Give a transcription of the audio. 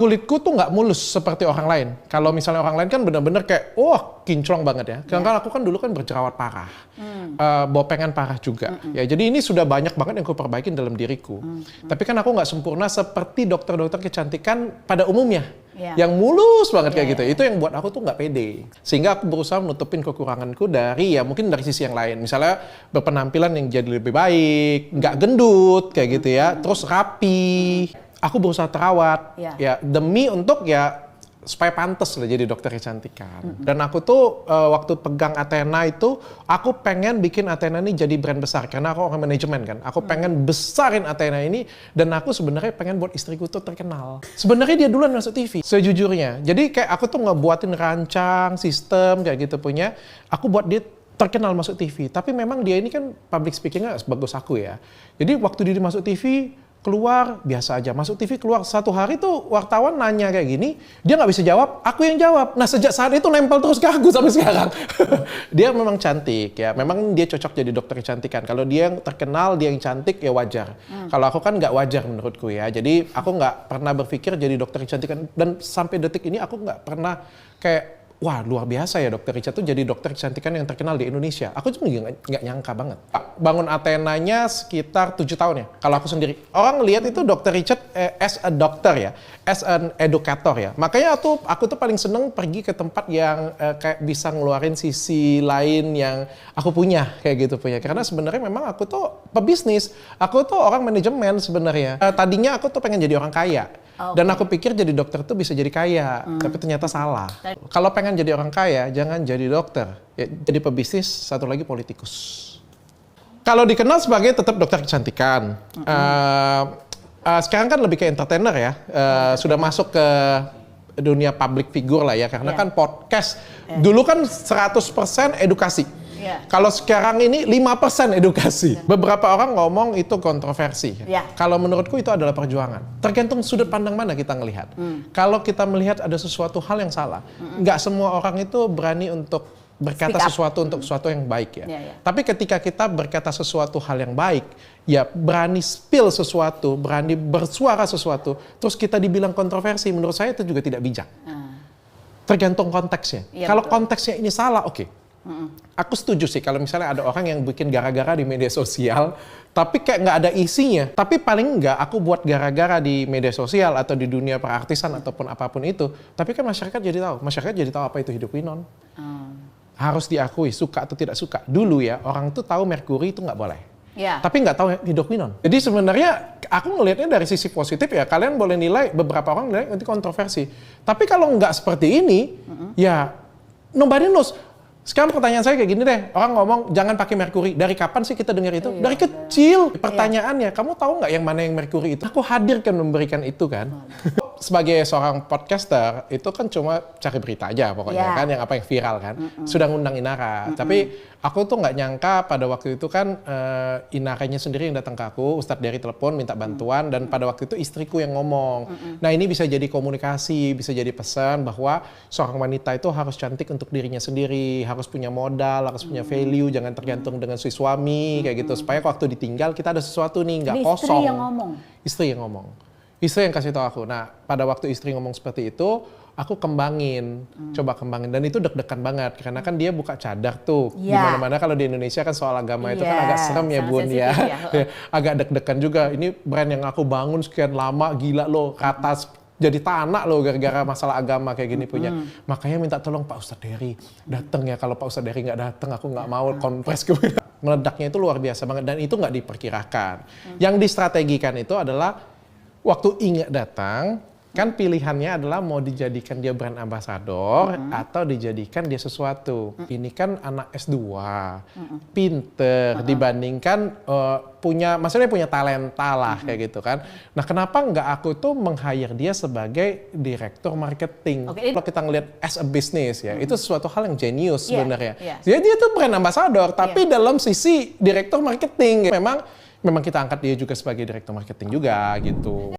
Kulitku tuh nggak mulus seperti orang lain. Kalau misalnya orang lain kan bener-bener kayak, kinclong banget ya. Sedangkan aku kan dulu kan berjerawat parah, bopengan parah juga. Ya, jadi ini sudah banyak banget yang aku perbaikin dalam diriku. Tapi kan aku nggak sempurna seperti dokter-dokter kecantikan pada umumnya. Yang mulus banget kayak gitu. Itu yang buat aku tuh nggak pede. Sehingga aku berusaha menutupin kekuranganku dari ya mungkin dari sisi yang lain. Misalnya berpenampilan yang jadi lebih baik, nggak gendut kayak gitu ya. Terus rapi. Aku berusaha terawat ya demi untuk ya supaya pantas lah jadi dokter kecantikan. Dan aku tuh waktu pegang Athena itu aku pengen bikin Athena ini jadi brand besar karena aku orang manajemen kan. Aku pengen besarin Athena ini dan aku sebenarnya pengen buat istriku tuh terkenal. Sebenarnya dia duluan masuk TV sejujurnya. Jadi kayak aku tuh ngebuatin rancang sistem kayak gitu punya. Aku buat dia terkenal masuk TV. Tapi memang dia ini kan public speakingnya sebagus aku ya. Jadi waktu dia masuk TV keluar biasa aja, masuk TV keluar satu hari tuh wartawan nanya kayak gini, dia nggak bisa jawab, aku yang jawab. Nah sejak saat itu nempel terus ke aku sampai sekarang. Dia memang cantik ya, memang dia cocok jadi dokter kecantikan. Kalau dia yang terkenal, dia yang cantik ya wajar. Kalau aku kan nggak wajar menurutku ya, jadi aku nggak pernah berpikir jadi dokter kecantikan dan sampai detik ini aku nggak pernah kayak wah luar biasa ya dokter Richard tuh jadi dokter kecantikan yang terkenal di Indonesia. Aku juga nggak nyangka banget. Bangun Athenanya sekitar 7 tahun ya. Kalau aku sendiri. Orang lihat itu dokter Richard as a doctor ya. As an educator ya. Makanya aku tuh paling seneng pergi ke tempat yang kayak bisa ngeluarin sisi lain yang aku punya. Kayak gitu punya. Karena sebenarnya memang aku tuh pebisnis. Aku tuh orang manajemen sebenarnya. Tadinya aku tuh pengen jadi orang kaya. Dan aku pikir jadi dokter tuh bisa jadi kaya, tapi ternyata salah. Kalau pengen jadi orang kaya, jangan jadi dokter. Ya, jadi pebisnis, satu lagi politikus. Kalau dikenal sebagai tetap dokter kecantikan, sekarang kan lebih ke entertainer ya. Sudah masuk ke dunia public figure lah ya, karena kan podcast. Dulu kan 100% edukasi. Kalau sekarang ini 5% edukasi. Beberapa orang ngomong itu kontroversi. Kalau menurutku itu adalah perjuangan. Tergantung sudut pandang mana kita ngelihat. Kalau kita melihat ada sesuatu hal yang salah, nggak semua orang itu berani untuk berkata sesuatu untuk sesuatu yang baik ya. Tapi ketika kita berkata sesuatu hal yang baik, ya berani spill sesuatu, berani bersuara sesuatu, terus kita dibilang kontroversi, menurut saya itu juga tidak bijak. Tergantung konteksnya. Kalau konteksnya ini salah, oke. Aku setuju sih kalau misalnya ada orang yang bikin gara-gara di media sosial tapi kayak nggak ada isinya, tapi paling nggak aku buat gara-gara di media sosial atau di dunia perartisan ataupun apapun itu, tapi kan masyarakat jadi tahu apa itu hidup Winon. Harus diakui suka atau tidak suka. Dulu ya orang tuh tahu Merkuri itu nggak boleh, tapi nggak tahu hidup Winon. Jadi sebenarnya aku ngelihatnya dari sisi positif ya, kalian boleh nilai, beberapa orang nilai nanti kontroversi, tapi kalau nggak seperti ini ya nobody knows. Sekarang pertanyaan saya kayak gini deh, orang ngomong jangan pakai Merkuri. Dari kapan sih kita dengar itu? Dari kecil. Pertanyaannya, kamu tahu nggak yang mana yang Merkuri itu? Aku hadir kan memberikan itu kan. Sebagai seorang podcaster, itu kan cuma cari berita aja pokoknya kan, yang apa yang viral kan. Sudah ngundang Inara. Tapi aku tuh nggak nyangka pada waktu itu kan Inaranya sendiri yang datang ke aku, Ustadz Dery telepon minta bantuan, dan pada waktu itu istriku yang ngomong. Nah ini bisa jadi komunikasi, bisa jadi pesan bahwa seorang wanita itu harus cantik untuk dirinya sendiri, harus punya modal, harus punya value, jangan tergantung dengan si suami kayak gitu. Supaya waktu ditinggal kita ada sesuatu nih, nggak kosong. Istri yang ngomong? Istri yang ngomong. Istri yang kasih tahu aku. Nah, pada waktu istri ngomong seperti itu, aku kembangin, coba kembangin. Dan itu deg-degan banget, karena kan dia buka cadar tuh. Di mana-mana kalau di Indonesia kan soal agama itu kan agak serem ya Bun ya. Agak deg-degan juga. Ini brand yang aku bangun sekian lama, gila loh, ke atas jadi tanah loh gara-gara masalah agama kayak gini punya. Makanya minta tolong Pak Ustadz Dery datang ya. Kalau Pak Ustadz Dery nggak datang, aku nggak mau konfres ke meledaknya itu luar biasa banget, dan itu nggak diperkirakan. Yang distrategikan itu adalah waktu Inge datang, kan pilihannya adalah mau dijadikan dia brand ambassador atau dijadikan dia sesuatu. Ini kan anak S2, pinter, dibandingkan maksudnya punya talenta lah kayak gitu kan. Nah kenapa nggak aku tuh meng-hire dia sebagai direktur marketing? Kalau kita ngelihat as a business ya, itu sesuatu hal yang jenius sebenarnya. Jadi dia tuh brand ambassador, tapi dalam sisi direktur marketing. Memang kita angkat dia juga sebagai direktur marketing juga gitu.